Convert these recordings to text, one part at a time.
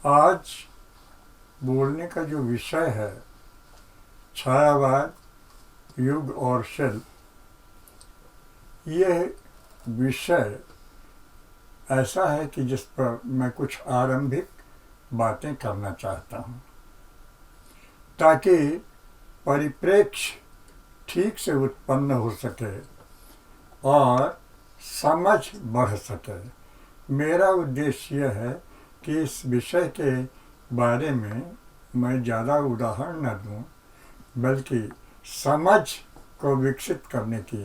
आज बोलने का जो विषय है, छायावाद, युग और शिल्प, यह विषय ऐसा है कि जिस पर मैं कुछ आरंभिक बातें करना चाहता हूँ ताकि परिप्रेक्ष्य ठीक से उत्पन्न हो सके और समझ बढ़ सके। मेरा उद्देश्य यह है कि इस विषय के बारे में मैं ज़्यादा उदाहरण न दूं, बल्कि समझ को विकसित करने की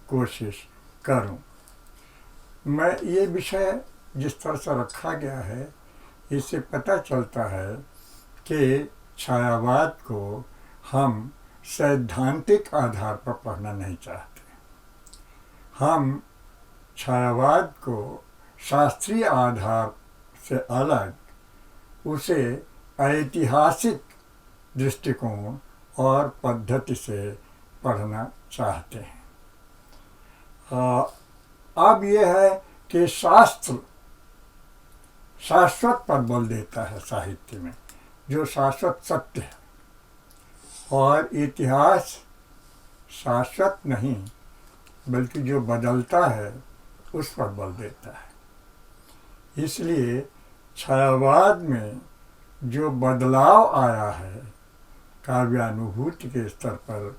कोशिश करूं। मैं ये विषय जिस तरह से रखा गया है, इससे पता चलता है कि छायावाद को हम सैद्धांतिक आधार पर पढ़ना नहीं चाहते। हम छायावाद को शास्त्रीय आधार से अलग उसे ऐतिहासिक दृष्टिकोण और पद्धति से पढ़ना चाहते हैं। अब यह है कि शास्त्र शाश्वत पर बल देता है साहित्य में, जो शाश्वत सत्य है, और इतिहास शाश्वत नहीं बल्कि जो बदलता है उस पर बल देता है। इसलिए छायावाद में जो बदलाव आया है काव्यानुभूति के स्तर पर,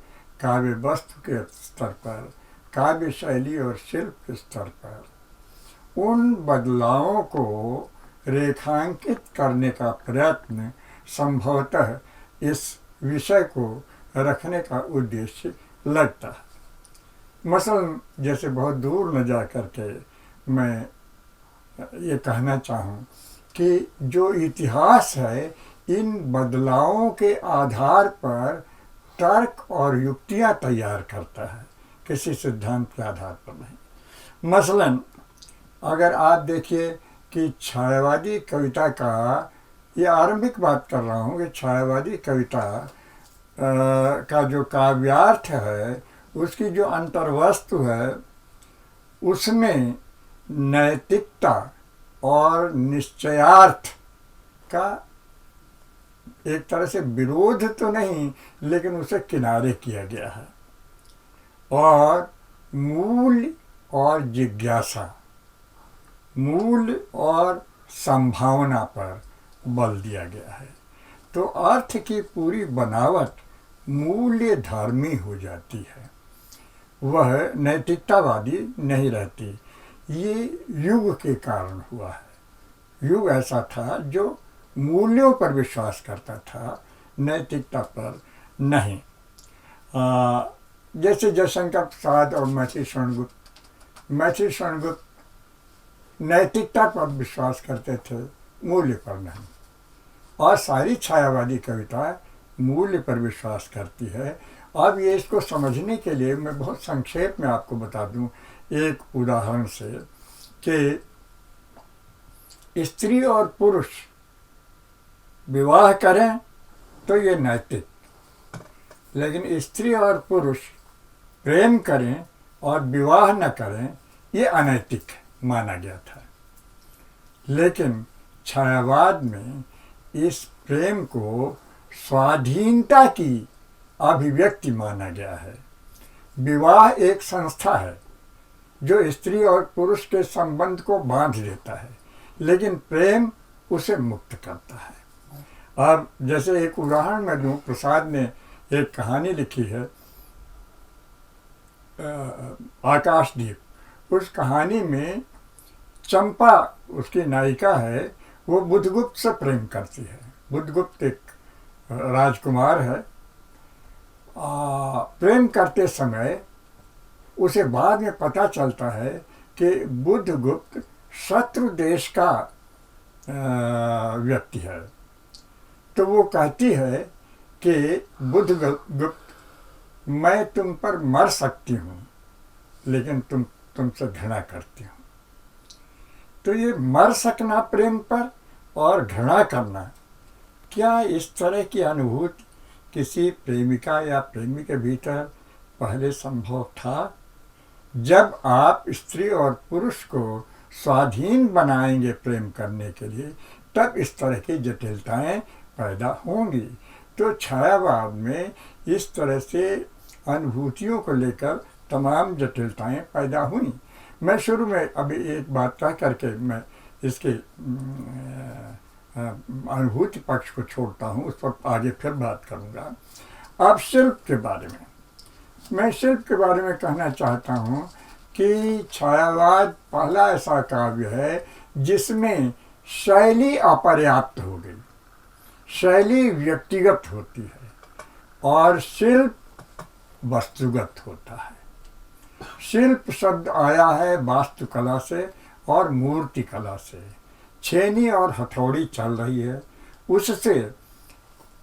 काव्य वस्तु के स्तर पर, काव्य शैली और शिल्प के स्तर पर, उन बदलावों को रेखांकित करने का प्रयत्न संभवतः इस विषय को रखने का उद्देश्य लगता है। मसलन जैसे बहुत दूर न जा कर के मैं ये कहना चाहूँ कि जो इतिहास है, इन बदलावों के आधार पर तर्क और युक्तियाँ तैयार करता है, किसी सिद्धांत के आधार पर नहीं। मसलन अगर आप देखिए कि छायावादी कविता का, ये आरंभिक बात कर रहा हूँ कि छायावादी कविता का जो काव्यार्थ है, उसकी जो अंतर्वस्तु है, उसमें नैतिकता और निश्चयार्थ का एक तरह से विरोध तो नहीं, लेकिन उसे किनारे किया गया है, और मूल्य और जिज्ञासा, मूल्य और संभावना पर बल दिया गया है। तो अर्थ की पूरी बनावट मूल्य धर्मी हो जाती है, वह नैतिकतावादी नहीं रहती। ये युग के कारण हुआ है। युग ऐसा था जो मूल्यों पर विश्वास करता था, नैतिकता पर नहीं। जैसे जयशंकर प्रसाद और मैथिली शरणगुप्त नैतिकता पर विश्वास करते थे, मूल्य पर नहीं। और सारी छायावादी कविता मूल्य पर विश्वास करती है। अब ये इसको समझने के लिए मैं बहुत संक्षेप में आपको बता दूं एक उदाहरण से कि स्त्री और पुरुष विवाह करें तो ये नैतिक, लेकिन स्त्री और पुरुष प्रेम करें और विवाह न करें ये अनैतिक माना गया था। लेकिन छायावाद में इस प्रेम को स्वाधीनता की अभिव्यक्ति माना गया है। विवाह एक संस्था है जो स्त्री और पुरुष के संबंध को बांध देता है, लेकिन प्रेम उसे मुक्त करता है। अब जैसे एक उदाहरण मैं दूं, प्रसाद ने एक कहानी लिखी है आकाशदीप। उस कहानी में चंपा, उसकी नायिका है, वो बुधगुप्त से प्रेम करती है। बुधगुप्त एक राजकुमार है। प्रेम करते समय उसे बाद में पता चलता है कि बुधगुप्त शत्रु देश का व्यक्ति है। तो वो कहती है कि बुधगुप्त, मैं तुम पर मर सकती हूँ, लेकिन तुमसे घृणा करती हूँ। तो ये मर सकना प्रेम पर और घृणा करना, क्या इस तरह की अनुभूति किसी प्रेमिका या प्रेमी के भीतर पहले संभव था? जब आप स्त्री और पुरुष को स्वाधीन बनाएंगे प्रेम करने के लिए, तब इस तरह की जटिलताएं पैदा होंगी। तो छायावाद में इस तरह से अनुभूतियों को लेकर तमाम जटिलताएं पैदा हुई। मैं शुरू में अभी एक बात कह करके मैं इसके अनुभूति पक्ष को छोड़ता हूँ, उस पर आगे फिर बात करूँगा। अब शिल्प के बारे में, मैं शिल्प के बारे में कहना चाहता हूँ कि छायावाद पहला ऐसा काव्य है जिसमें शैली अपर्याप्त हो गई, शैली व्यक्तिगत होती है और शिल्प वस्तुगत होता है। शिल्प शब्द आया है वास्तुकला से और मूर्ति कला से। छेनी और हथौड़ी चल रही है, उससे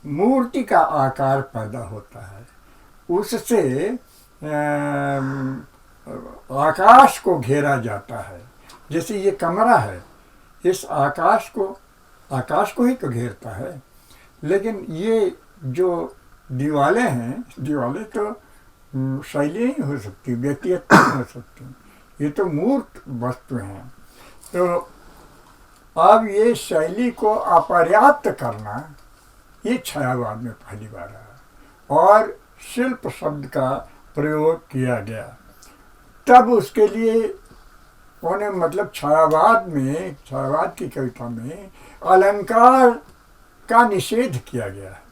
मूर्ति का आकार पैदा होता है, उससे आकाश को घेरा जाता है। जैसे ये कमरा है, इस आकाश को ही तो घेरता है, लेकिन ये जो दीवारें हैं, दीवारें तो शैली ही हो सकती, व्यक्तिगत नहीं हो सकती, ये तो मूर्त वस्तु हैं। तो अब ये शैली को अपर्याप्त करना, ये छायावाद में पहली बार आया और शिल्प शब्द का प्रयोग किया गया। तब उसके लिए उन्हें मतलब छायावाद की कविता में अलंकार का निषेध किया गया है।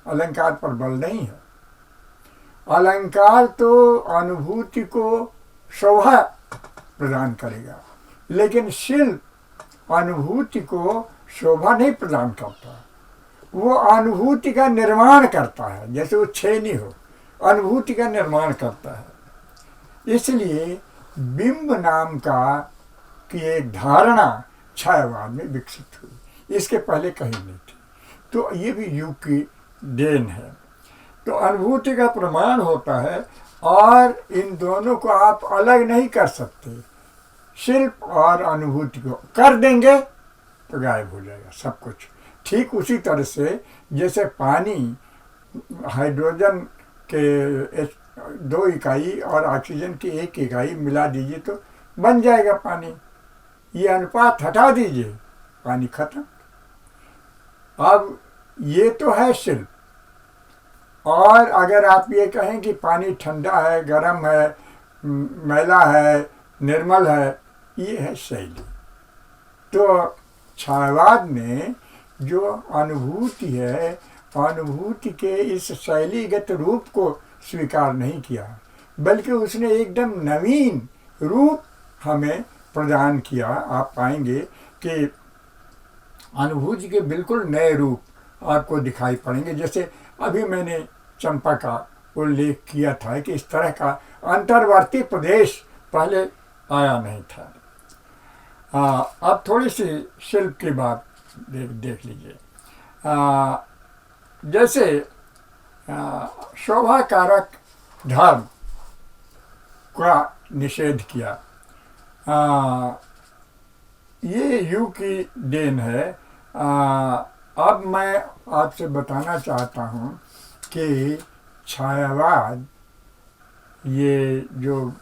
अलंकार पर बल नहीं है। अलंकार तो अनुभूति को शोभा प्रदान करेगा, लेकिन शिल्प अनुभूति को शोभा नहीं प्रदान करता, वो अनुभूति का निर्माण करता है। जैसे वो छेनी हो, अनुभूति का निर्माण करता है। इसलिए बिंब नाम की एक धारणा छायावाद में विकसित हुई, इसके पहले कहीं नहीं थी। तो ये भी युग की देन है। तो अनुभूति का प्रमाण होता है और इन दोनों को आप अलग नहीं कर सकते। शिल्प और अनुभूति को कर देंगे तो गायब हो जाएगा सब कुछ। ठीक उसी तरह से जैसे पानी, हाइड्रोजन के 2 इकाई और ऑक्सीजन की 1 इकाई मिला दीजिए तो बन जाएगा पानी। ये अनुपात हटा दीजिए, पानी खत्म। अब ये तो है शिल्प। और अगर आप ये कहें कि पानी ठंडा है, गर्म है, मैला है, निर्मल है, ये है शैली। तो छायावाद में जो अनुभूति है, अनुभूति के इस शैलीगत रूप को स्वीकार नहीं किया, बल्कि उसने एकदम नवीन रूप हमें प्रदान किया। आप पाएंगे कि अनुभूति के बिल्कुल नए रूप आपको दिखाई पड़ेंगे। जैसे अभी मैंने चंपा का उल्लेख किया था कि इस तरह का अंतर्वर्ती प्रदेश पहले आया नहीं था। अब थोड़ी सी शिल्प की बात देख लीजिए। जैसे शोभा कारक धर्म का निषेध किया, ये युग की देन है। अब मैं आपसे बताना चाहता हूँ कि छायावाद, ये जो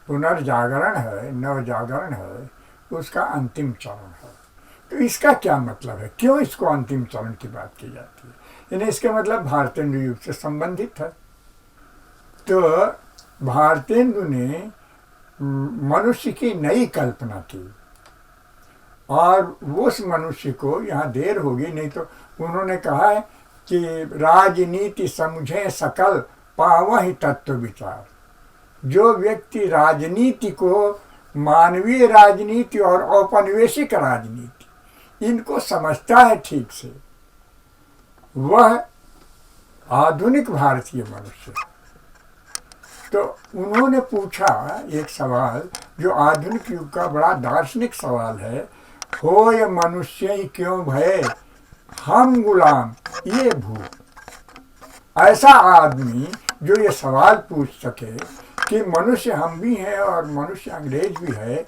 पुनर्जागरण है, नवजागरण है, उसका अंतिम चरण है। तो इसका क्या मतलब है, क्यों इसको अंतिम चरण की बात की जाती है? यानी इसका मतलब भारतेंदु युग से संबंधित है। तो भारतेंदु ने मनुष्य की नई कल्पना की और उस मनुष्य को, यहाँ देर होगी नहीं तो उन्होंने कहा है कि राजनीति समझे सकल पावहि तत्व विचार। जो व्यक्ति राजनीति को, मानवीय राजनीति और औपनिवेशिक राजनीति, इनको समझता है ठीक से, वह आधुनिक भारतीय मनुष्य। तो उन्होंने पूछा एक सवाल जो आधुनिक युग का बड़ा दार्शनिक सवाल है, होय मनुष्य ही क्यों भय हम गुलाम ये भूप। ऐसा आदमी जो ये सवाल पूछ सके कि मनुष्य हम भी हैं और मनुष्य अंग्रेज भी है,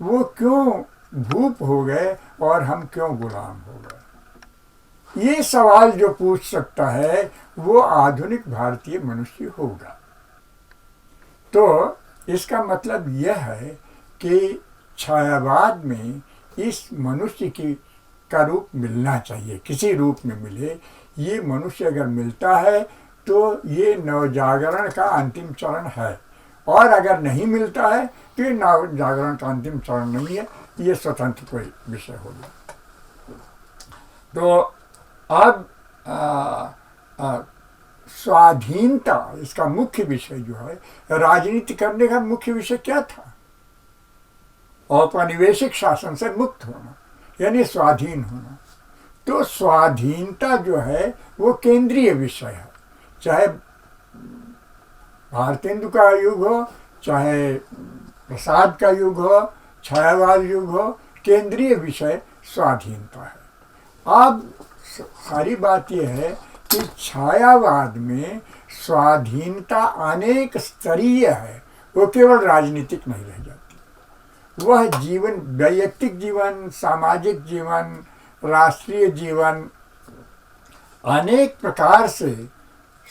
वो क्यों भूप हो गए और हम क्यों गुलाम हो गए, ये सवाल जो पूछ सकता है वो आधुनिक भारतीय मनुष्य होगा। तो इसका मतलब यह है कि छायावाद में इस मनुष्य की का रूप मिलना चाहिए, किसी रूप में मिले। ये मनुष्य अगर मिलता है तो ये नवजागरण का अंतिम चरण है, और अगर नहीं मिलता है तो ये नवजागरण का अंतिम चरण नहीं है, ये स्वतंत्र कोई विषय हो गया। तो अब स्वाधीनता, इसका मुख्य विषय जो है, राजनीति करने का मुख्य विषय क्या था? औपनिवेशिक शासन से मुक्त होना, यानी स्वाधीन होना। तो स्वाधीनता जो है वो केंद्रीय विषय है, चाहे भारतेंदु का युग हो, चाहे प्रसाद का युग हो, छायावाद युग हो, केंद्रीय विषय स्वाधीनता है। अब सारी बात यह है कि छायावाद में स्वाधीनता अनेक स्तरीय है, वो केवल राजनीतिक नहीं रह जाती। वह जीवन, वैयक्तिक जीवन, सामाजिक जीवन, राष्ट्रीय जीवन, अनेक प्रकार से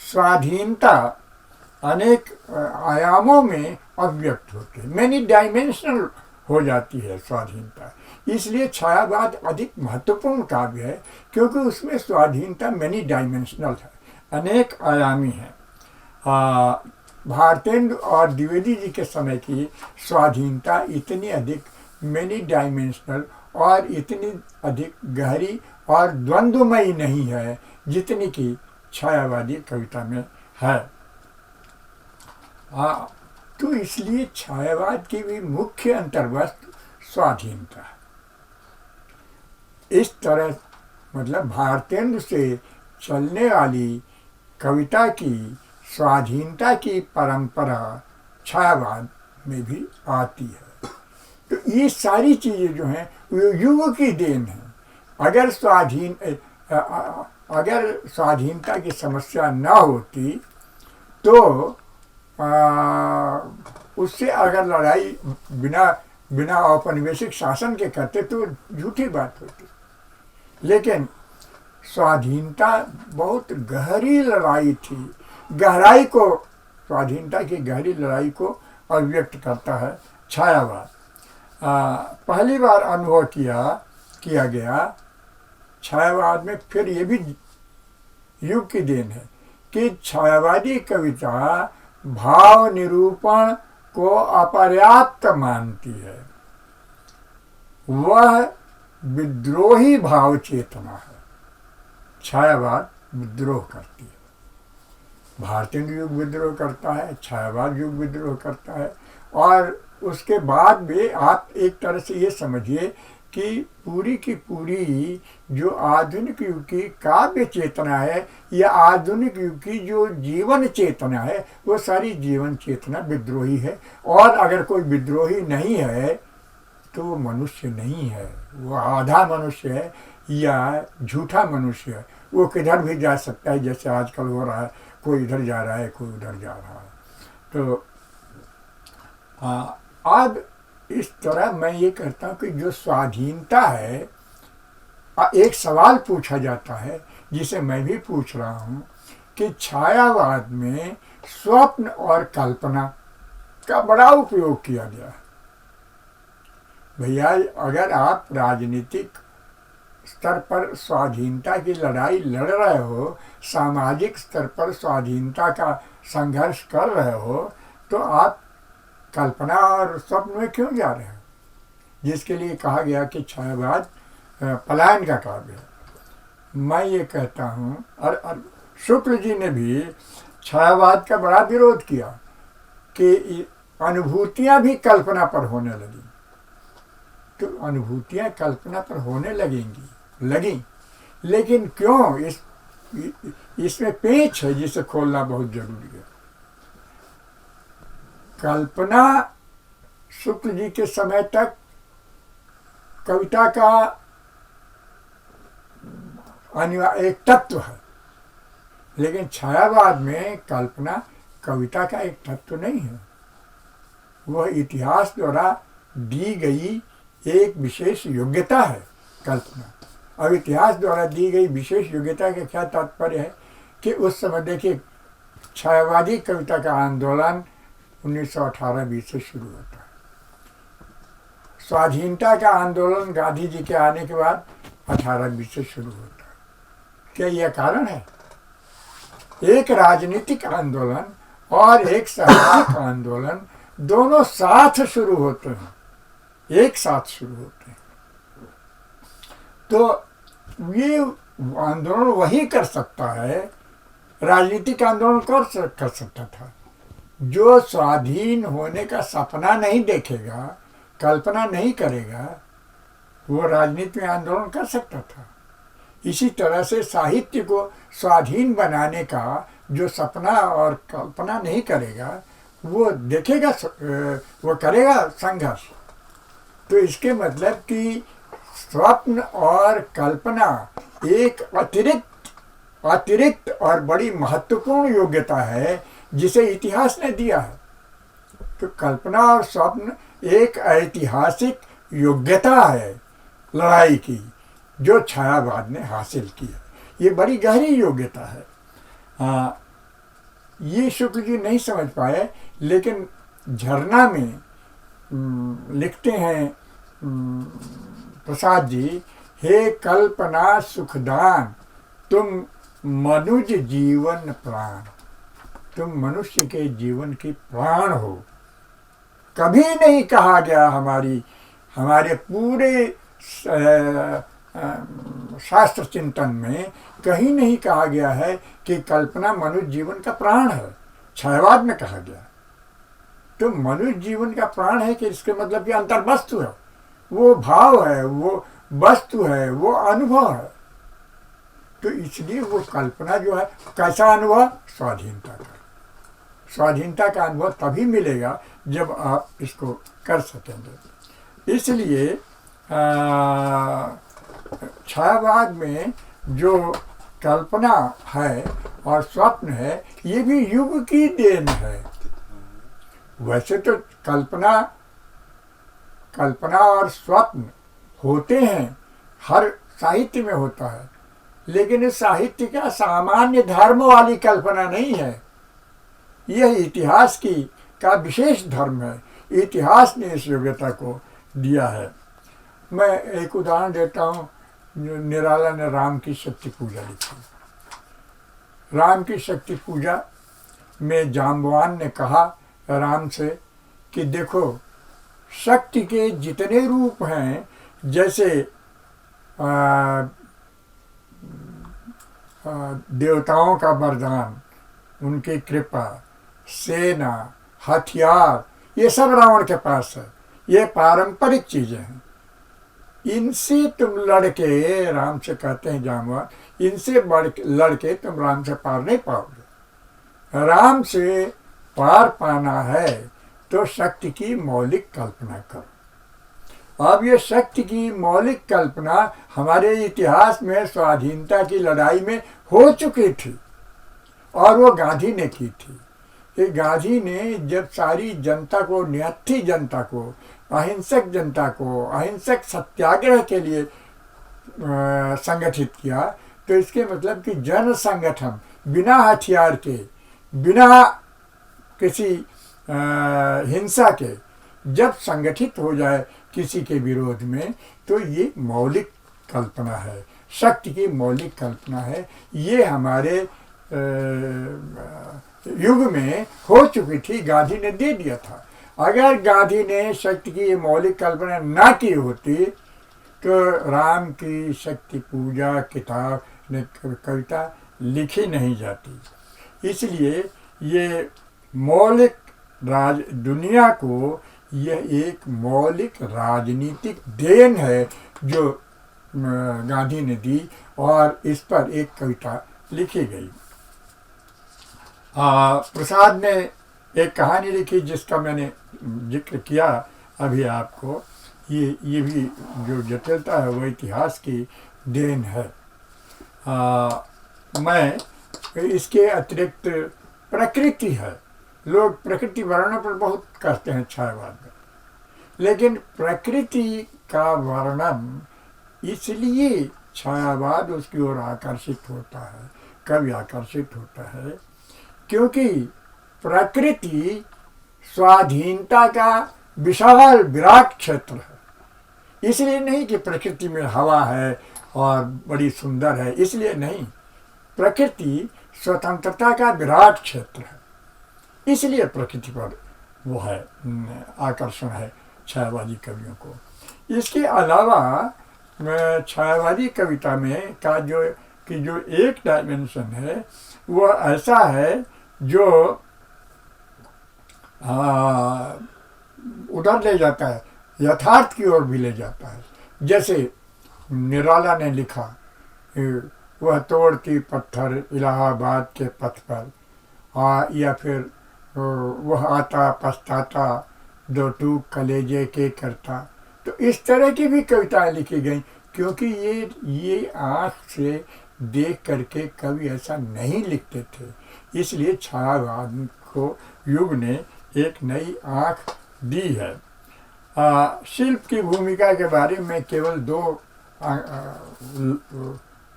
स्वाधीनता अनेक आयामों में अभिव्यक्त होती है, मैनी डायमेंशनल हो जाती है स्वाधीनता। इसलिए छायावाद अधिक महत्वपूर्ण काव्य है, क्योंकि उसमें स्वाधीनता मैनी डायमेंशनल है, अनेक आयामी है। भारतेंदु और द्विवेदी जी के समय की स्वाधीनता इतनी अधिक मैनी डायमेंशनल और इतनी अधिक गहरी और द्वंद्वमयी नहीं है जितनी कि छायावादी कविता में है। तो इसलिए छायावाद की भी मुख्य अंतर्वस्त्र स्वाधीनता है। इस तरह मतलब भारतेंदु से चलने वाली कविता की स्वाधीनता की परंपरा छायावाद में भी आती है। तो ये सारी चीज़ें जो हैं वो युग की देन है। अगर स्वाधीनता की समस्या न होती तो उससे अगर लड़ाई बिना औपनिवेशिक शासन के करते तो झूठी बात होती। लेकिन स्वाधीनता बहुत गहरी लड़ाई थी, गहराई को, स्वाधीनता की गहरी लड़ाई को अभिव्यक्त करता है छायावाद। पहली बार अनुभव किया गया छायावाद में। फिर ये भी युग की देन है कि छायावादी कविता भाव निरूपण को अपर्याप्त मानती है। वह विद्रोही भाव चेतना है। छायावाद विद्रोह करती है। भारतेंदु युग विद्रोह करता है, छायावाद युग विद्रोह करता है। और उसके बाद भी आप एक तरह से ये समझिए कि पूरी की पूरी जो आधुनिक युग की काव्य चेतना है या आधुनिक युग की जो जीवन चेतना है, वो सारी जीवन चेतना विद्रोही है। और अगर कोई विद्रोही नहीं है तो वो मनुष्य नहीं है, वो आधा मनुष्य है या झूठा मनुष्य है। वो किधर भी जा सकता है, जैसे आजकल हो रहा है, कोई इधर जा रहा है, कोई उधर जा रहा है। तो अब इस तरह मैं ये कहता हूँ कि जो स्वाधीनता है, एक सवाल पूछा जाता है जिसे मैं भी पूछ रहा हूँ कि छायावाद में स्वप्न और कल्पना का बड़ा उपयोग किया गया है। भैया, अगर आप राजनीतिक स्तर पर स्वाधीनता की लड़ाई लड़ रहे हो, सामाजिक स्तर पर स्वाधीनता का संघर्ष कर रहे हो, तो आप कल्पना और स्वप्न में क्यों जा रहे हो? जिसके लिए कहा गया कि छायावाद पलायन का काव्य है। मैं ये कहता हूँ, और शुक्ल जी ने भी छायावाद का बड़ा विरोध किया कि अनुभूतियाँ भी कल्पना पर होने लगी। तो अनुभूतियाँ कल्पना पर होने लगी, लेकिन क्यों? इसमें पेच है जिसे खोलना बहुत जरूरी है। कल्पना शुक्ल जी के समय तक कविता का अनिवार्य एक तत्व है, लेकिन छायावाद में कल्पना कविता का एक तत्व नहीं है। वह इतिहास द्वारा दी गई एक विशेष योग्यता है कल्पना। अब इतिहास द्वारा दी गई विशेष योग्यता का क्या तात्पर्य है कि उस समय देखिए छायावादी कविता का आंदोलन 1918-20 से शुरू होता है। स्वाधीनता का आंदोलन गांधी जी के आने के बाद 1820 से शुरू होता है। क्या यह कारण है? एक राजनीतिक आंदोलन और एक सामाजिक आंदोलन दोनों साथ शुरू होते हैं, एक साथ शुरू होते हैं। तो ये आंदोलन वही कर सकता है, राजनीतिक आंदोलन कर सकता था। जो स्वाधीन होने का सपना नहीं देखेगा, कल्पना नहीं करेगा, वो राजनीति में आंदोलन कर सकता था। इसी तरह से साहित्य को स्वाधीन बनाने का जो सपना और कल्पना नहीं करेगा, वो देखेगा, वो करेगा संघर्ष। तो इसके मतलब कि स्वप्न और कल्पना एक अतिरिक्त और बड़ी महत्वपूर्ण योग्यता है जिसे इतिहास ने दिया है। तो कल्पना और स्वप्न एक ऐतिहासिक योग्यता है लड़ाई की, जो छायावाद ने हासिल की है। ये बड़ी गहरी योग्यता है। ये शुक्ल जी नहीं समझ पाए, लेकिन झरना में लिखते हैं प्रसाद जी, हे कल्पना सुखदान तुम मनुज जीवन प्राण, तुम मनुष्य के जीवन की प्राण हो। कभी नहीं कहा गया हमारे पूरे शास्त्र चिंतन में कहीं नहीं कहा गया है कि कल्पना मनुष्य जीवन का प्राण है। छायावाद में कहा गया। तो मनुष्य जीवन का प्राण है कि इसके मतलब कि अंतर वस्तु है, वो भाव है, वो वस्तु है, वो अनुभव है। तो इसलिए वो कल्पना जो है, कैसा अनुभव? स्वाधीनता का। स्वाधीनता का अनुभव तभी मिलेगा जब आप इसको कर सकेंगे। इसलिए छायावाद में जो कल्पना है और स्वप्न है, ये भी युग की देन है। वैसे तो कल्पना और स्वप्न होते हैं, हर साहित्य में होता है, लेकिन इस साहित्य का सामान्य धर्म वाली कल्पना नहीं है। यह इतिहास का विशेष धर्म है। इतिहास ने इस योग्यता को दिया है। मैं एक उदाहरण देता हूँ। निराला ने राम की शक्ति पूजा लिखी। राम की शक्ति पूजा में जाम्बवान ने कहा राम से कि देखो, शक्ति के जितने रूप हैं, जैसे देवताओं का वरदान, उनकी कृपा, सेना, हथियार, ये सब रावण के पास है। ये पारंपरिक चीजें हैं। इनसे तुम लड़के, राम से कहते हैं जाम्बवान, इनसे लड़के तुम राम से पार नहीं पाओगे। राम से पार पाना है तो शक्ति की मौलिक कल्पना करो। अब ये शक्ति की मौलिक कल्पना हमारे इतिहास में स्वाधीनता की लड़ाई में हो चुकी थी, और वो गांधी ने की थी। कि गांधी ने जब सारी जनता को, निहत्थी जनता को, अहिंसक जनता को अहिंसक सत्याग्रह के लिए संगठित किया, तो इसके मतलब कि जन संगठन बिना हथियार के, बिना किसी हिंसा के जब संगठित हो जाए किसी के विरोध में, तो ये मौलिक कल्पना है, शक्ति की मौलिक कल्पना है। ये हमारे युग में हो चुकी थी, गांधी ने दे दिया था। अगर गांधी ने शक्ति की मौलिक कल्पना ना की होती तो राम की शक्ति पूजा किताब ने कविता लिखी नहीं जाती। इसलिए ये मौलिक दुनिया को यह एक मौलिक राजनीतिक देन है जो गांधी ने दी, और इस पर एक कविता लिखी गई। प्रसाद ने एक कहानी लिखी जिसका मैंने जिक्र किया अभी आपको। ये भी जो जटिलता है वो इतिहास की देन है। मैं इसके अतिरिक्त प्रकृति है। लोग प्रकृति वर्णन पर बहुत करते हैं छायावाद में, लेकिन प्रकृति का वर्णन इसलिए छायावाद उसकी ओर आकर्षित होता है, कभी आकर्षित होता है, क्योंकि प्रकृति स्वाधीनता का विशाल विराट क्षेत्र है। इसलिए नहीं कि प्रकृति में हवा है और बड़ी सुंदर है, इसलिए नहीं। प्रकृति स्वतंत्रता का विराट क्षेत्र है, इसलिए प्रकृति पर वो है आकर्षण है छायावादी कवियों को। इसके अलावा छायावादी कविता में का जो एक डायमेंशन है वो ऐसा है जो उधर ले जाता है, यथार्थ की ओर भी ले जाता है। जैसे निराला ने लिखा, वह तोड़ती पत्थर इलाहाबाद के पथ पर, या फिर वह आता पछताता दो टूक कलेजे के करता। तो इस तरह की भी कविताएं लिखी गई, क्योंकि ये आँख से देख करके कवि ऐसा नहीं लिखते थे। इसलिए छायावाद को युग ने एक नई आँख दी है। शिल्प की भूमिका के बारे में केवल 2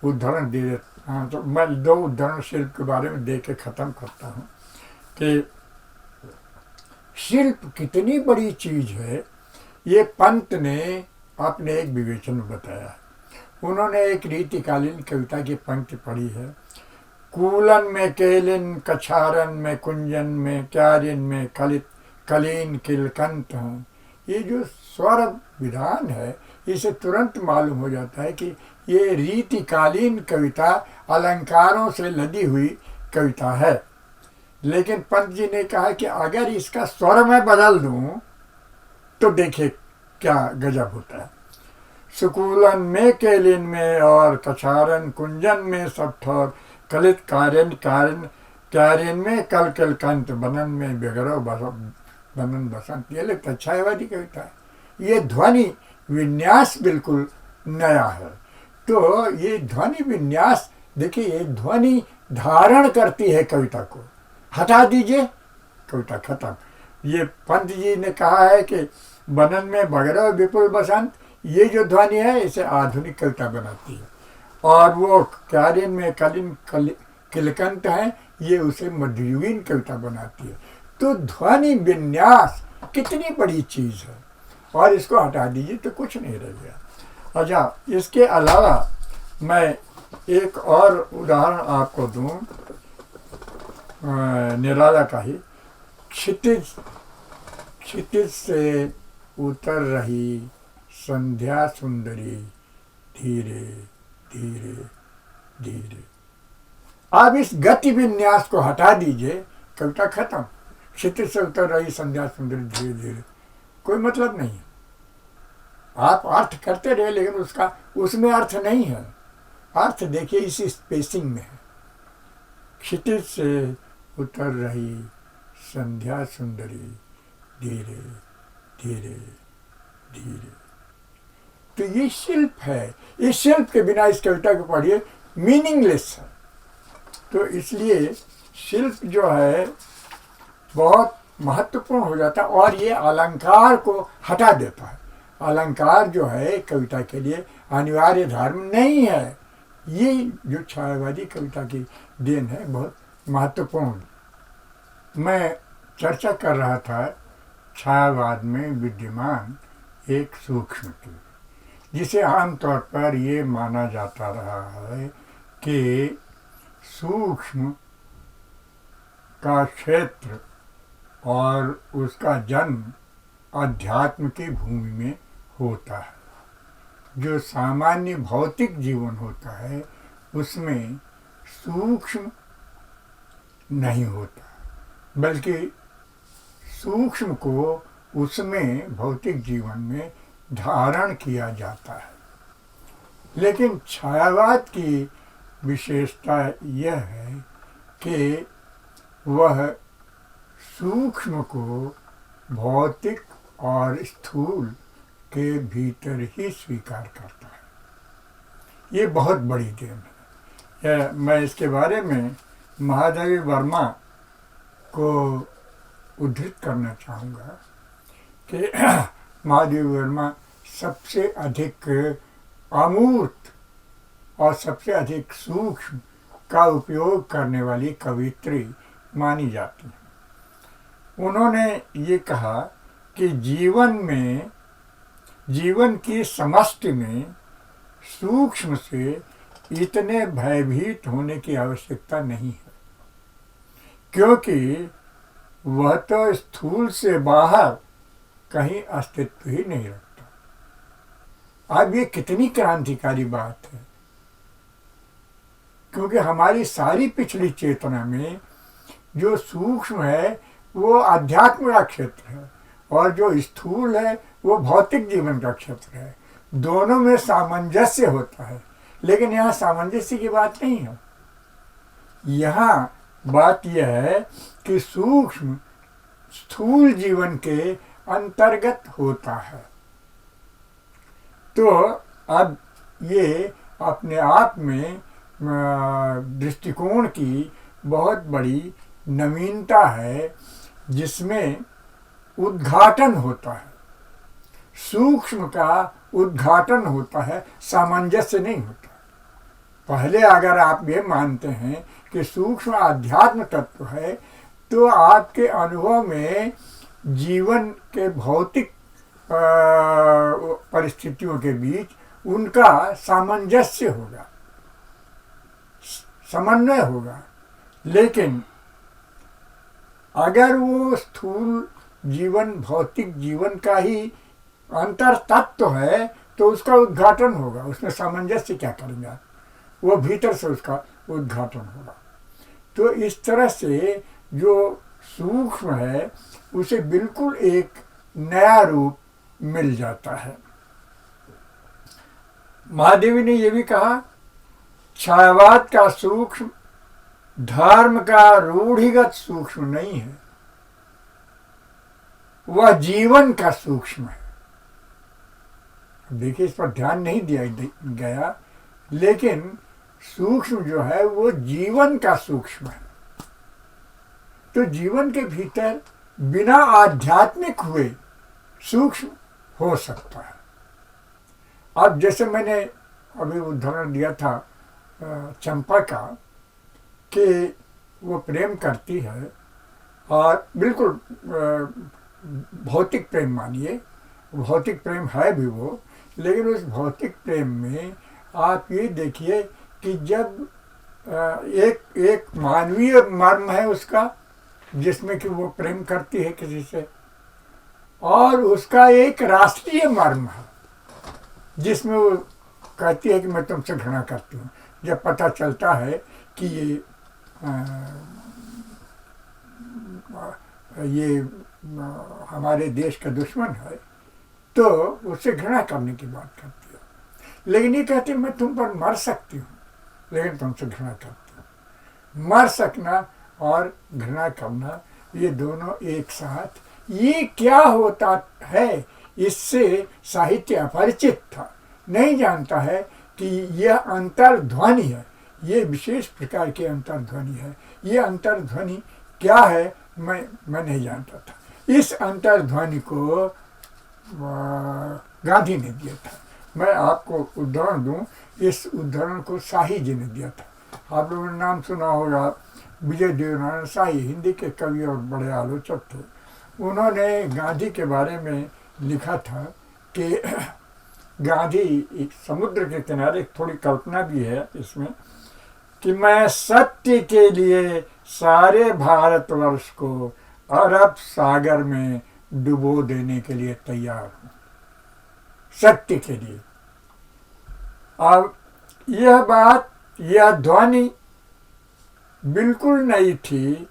उदाहरण दे देता हूँ। तो मैं 2 उदाहरण शिल्प के बारे में दे के ख़त्म करता हूँ कि शिल्प कितनी बड़ी चीज़ है। ये पंत ने अपने एक विवेचन में बताया। उन्होंने एक रीतिकालीन कविता की पंक्ति पढ़ी है, कूलन में केलिन कछारन में कुंजन में क्यारिन में कलित कलीन किलकंत हैं। ये जो स्वर विधान है, इसे तुरंत मालूम हो जाता है कि ये रीतिकालीन कविता अलंकारों से लदी हुई कविता है। लेकिन पंत जी ने कहा कि अगर इसका स्वर मैं बदल दूं तो देखिए क्या गजब होता है। सुकूलन में केलिन में और कछारन कुंजन में सब ठोर कलित क्यारिन में कल कंत बनन में बिगड़ो बनन बसंत। ये लगता है छायावादी कविता है। ये ध्वनि विन्यास बिल्कुल नया है। तो ये ध्वनि विन्यास देखिए, ये ध्वनि धारण करती है कविता को। हटा दीजिए, कविता खत्म। ये पंत जी ने कहा है कि बनन में बगरो विपुल बसंत, ये जो ध्वनि है इसे आधुनिक कविता बनाती है। और वो क्यारिन में किलकंत है, ये उसे मध्ययुगीन कविता बनाती है। तो ध्वनि विन्यास कितनी बड़ी चीज़ है, और इसको हटा दीजिए तो कुछ नहीं रह गया। अच्छा, इसके अलावा मैं एक और उदाहरण आपको दूं निराला का ही। क्षितिज से उतर रही संध्या सुंदरी धीरे धीरे धीरे। आप इस गति विन्यास को हटा दीजिए, कविता खत्म। क्षितिज से उतर रही संध्या सुंदरी धीरे धीरे, कोई मतलब नहीं है। आप अर्थ करते रहे, लेकिन उसमें अर्थ नहीं है। अर्थ देखिए इस स्पेसिंग में है। क्षितिज से उतर रही संध्या सुंदरी धीरे धीरे धीरे। तो ये शिल्प है। इस शिल्प के बिना इस कविता को पढ़िए मीनिंगलेस है। तो इसलिए शिल्प जो है बहुत महत्वपूर्ण हो जाता है, और ये अलंकार को हटा देता है। अलंकार जो है कविता के लिए अनिवार्य धर्म नहीं है। ये जो छायावादी कविता की देन है, बहुत महत्वपूर्ण। मैं चर्चा कर रहा था छायावाद में विद्यमान एक सूक्ष्म की, जिसे आमतौर पर ये माना जाता रहा है कि सूक्ष्म का क्षेत्र और उसका जन्म अध्यात्म की भूमि में होता है। जो सामान्य भौतिक जीवन होता है उसमें सूक्ष्म नहीं होता, बल्कि सूक्ष्म को उसमें भौतिक जीवन में धारण किया जाता है। लेकिन छायावाद की विशेषता यह है कि वह सूक्ष्म को भौतिक और स्थूल के भीतर ही स्वीकार करता है। ये बहुत बड़ी देन है। मैं इसके बारे में महादेवी वर्मा को उद्धृत करना चाहूँगा कि महादेवी वर्मा सबसे अधिक अमूर्त और सबसे अधिक सूक्ष्म का उपयोग करने वाली कवित्री मानी जाती है। उन्होंने ये कहा कि जीवन में जीवन की समष्टि में सूक्ष्म से इतने भयभीत होने की आवश्यकता नहीं है, क्योंकि वह तो स्थूल से बाहर कहीं अस्तित्व ही नहीं रखता। अब ये कितनी क्रांतिकारी बात है, क्योंकि हमारी सारी पिछली चेतना में जो सूक्ष्म है वो अध्यात्म का क्षेत्र है और जो स्थूल है वो भौतिक जीवन का क्षेत्र है। दोनों में सामंजस्य होता है, लेकिन यहाँ सामंजस्य की बात नहीं है। यहाँ बात यह है कि सूक्ष्म स्थूल जीवन के अंतर्गत होता है। तो अब ये अपने आप में दृष्टिकोण की बहुत बड़ी नवीनता है, जिसमें उद्घाटन होता है, सूक्ष्म का उद्घाटन होता है, सामंजस्य नहीं होता। पहले अगर आप ये मानते हैं कि सूक्ष्म आध्यात्म तत्व है, तो आपके अनुभव में जीवन के भौतिक परिस्थितियों के बीच उनका सामंजस्य होगा, समन्वय होगा। लेकिन अगर वो स्थूल जीवन भौतिक जीवन का ही अंतर तत्व है तो उसका उद्घाटन होगा, उसमें सामंजस्य क्या करेंगे आप, वो भीतर से उसका उद्घाटन होगा। तो इस तरह से जो सूक्ष्म है उसे बिल्कुल एक नया रूप मिल जाता है। महादेवी ने यह भी कहा, छायावाद का सूक्ष्म धर्म का रूढ़िगत सूक्ष्म नहीं है, वह जीवन का सूक्ष्म है। देखिए, इस पर ध्यान नहीं दिया गया, लेकिन सूक्ष्म जो है वो जीवन का सूक्ष्म है। तो जीवन के भीतर बिना आध्यात्मिक हुए सूक्ष्म हो सकता है। अब जैसे मैंने अभी उदाहरण दिया था चंपा का, कि वो प्रेम करती है और बिल्कुल भौतिक प्रेम मानिए, भौतिक प्रेम है भी वो, लेकिन उस भौतिक प्रेम में आप ये देखिए कि जब एक मानवीय मर्म है उसका, जिसमें कि वो प्रेम करती है किसी से, और उसका एक राष्ट्रीय मर्म है जिसमें वो कहती है कि मैं तुमसे घृणा करती हूँ। जब पता चलता है कि ये हमारे देश का दुश्मन है, तो उससे घृणा करने की बात करती है। लेकिन ये कहती है मैं तुम पर मर सकती हूँ, लेकिन तुमसे घृणा करती हूँ। मर सकना और घृणा करना, ये दोनों एक साथ, ये क्या होता है, इससे साहित्य अपरिचित था, नहीं जानता है कि यह अंतर्ध्वनि है, ये विशेष प्रकार की अंतर्ध्वनि है। ये अंतर्ध्वनि क्या है मैं नहीं जानता था। इस अंतर्ध्वनि को गांधी ने दिया था। मैं आपको उदाहरण दूं, इस उदाहरण को शाही जी ने दिया था। आप लोगों ने नाम सुना होगा, विजय देवनारायण शाही हिंदी के कवि और बड़े आलोचक थे। उन्होंने गांधी के बारे में लिखा था कि गांधी एक समुद्र के किनारे, थोड़ी कल्पना भी है इसमें, कि मैं सत्य के लिए सारे भारतवर्ष को अरब सागर में डुबो देने के लिए तैयार हूँ, सत्य के लिए। अब यह बात, यह ध्वनि बिल्कुल नई थी,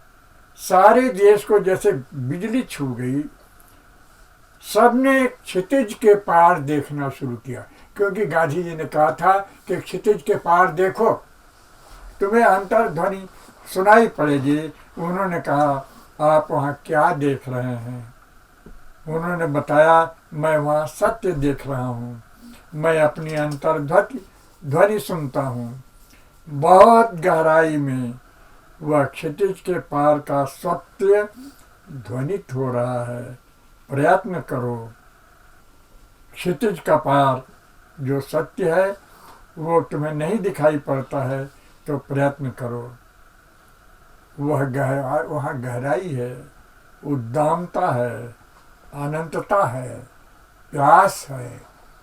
सारे देश को जैसे बिजली छू गई। सबने क्षितिज के पार देखना शुरू किया, क्योंकि गांधी जी ने कहा था कि क्षितिज के पार देखो, तुम्हें अंतर्ध्वनि सुनाई पड़ेगी। उन्होंने कहा आप वहाँ क्या देख रहे हैं? उन्होंने बताया मैं वहाँ सत्य देख रहा हूँ, मैं अपनी अंतर्ध्वनि सुनता हूँ। बहुत गहराई में वह क्षितिज के पार का सत्य ध्वनित हो रहा है, प्रयत्न करो। क्षितिज का पार जो सत्य है वो तुम्हें नहीं दिखाई पड़ता है, तो प्रयत्न करो। वहाँ गहराई है, उद्दामता है, अनंतता है, प्यास है,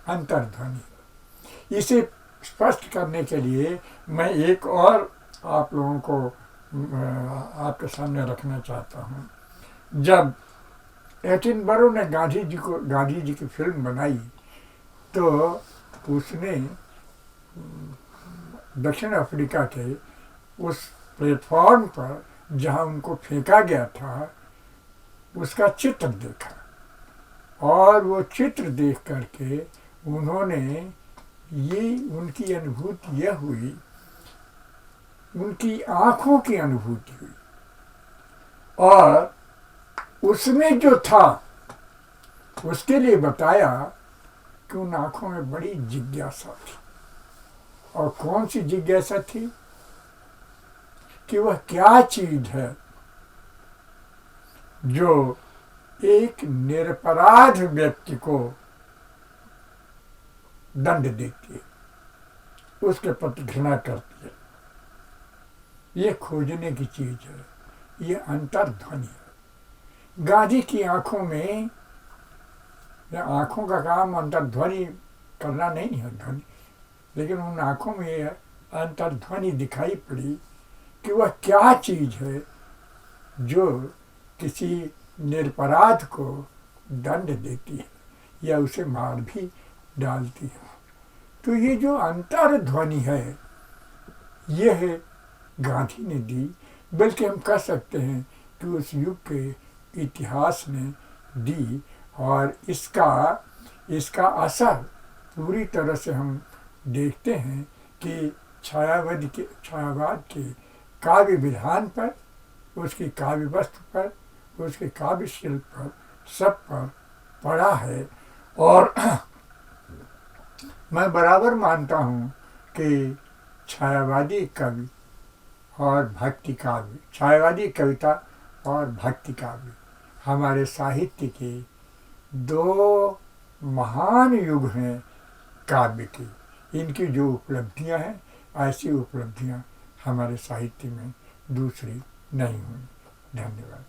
अंतर्ध्वनि। इसे स्पष्ट करने के लिए मैं एक और आप लोगों को आपके सामने रखना चाहता हूँ। जब एटनबरो ने गांधी जी की फिल्म बनाई तो उसने दक्षिण अफ्रीका के उस प्लेटफॉर्म पर जहाँ उनको फेंका गया था उसका चित्र देखा, और वो चित्र देख करके उन्होंने ये उनकी अनुभूति यह हुई, उनकी आँखों की अनुभूति हुई, और उसमें जो था उसके लिए बताया कि उन आँखों में बड़ी जिज्ञासा थी। और कौन सी जिज्ञासा थी? कि वह क्या चीज है जो एक निरपराध व्यक्ति को दंड देती है, उसके प्रति घृणा करती है। ये खोजने की चीज है, ये अंतर्ध्वनि है। गांधी की आंखों में, आंखों का काम अंतर्ध्वनि करना नहीं है, ध्वनि, लेकिन उन आंखों में अंतर्ध्वनि दिखाई पड़ी कि वह क्या चीज है जो किसी निरपराध को दंड देती है या उसे मार भी डालती है। तो ये जो अंतर्ध्वनि है, यह गांधी ने दी, बल्कि हम कह सकते हैं कि उस युग के इतिहास ने दी, और इसका असर पूरी तरह से हम देखते हैं कि छायावाद के काव्य विधान पर, उसकी काव्य वस्तु पर, उसके काव्य शिल्प पर, सब पर पड़ा है। और मैं बराबर मानता हूँ कि छायावादी कवि और भक्ति काव्य, छायावादी कविता और भक्ति काव्य हमारे साहित्य के दो महान युग हैं काव्य की। इनकी जो उपलब्धियां हैं, ऐसी उपलब्धियां हमारे साहित्य में दूसरी नहीं हुई। धन्यवाद।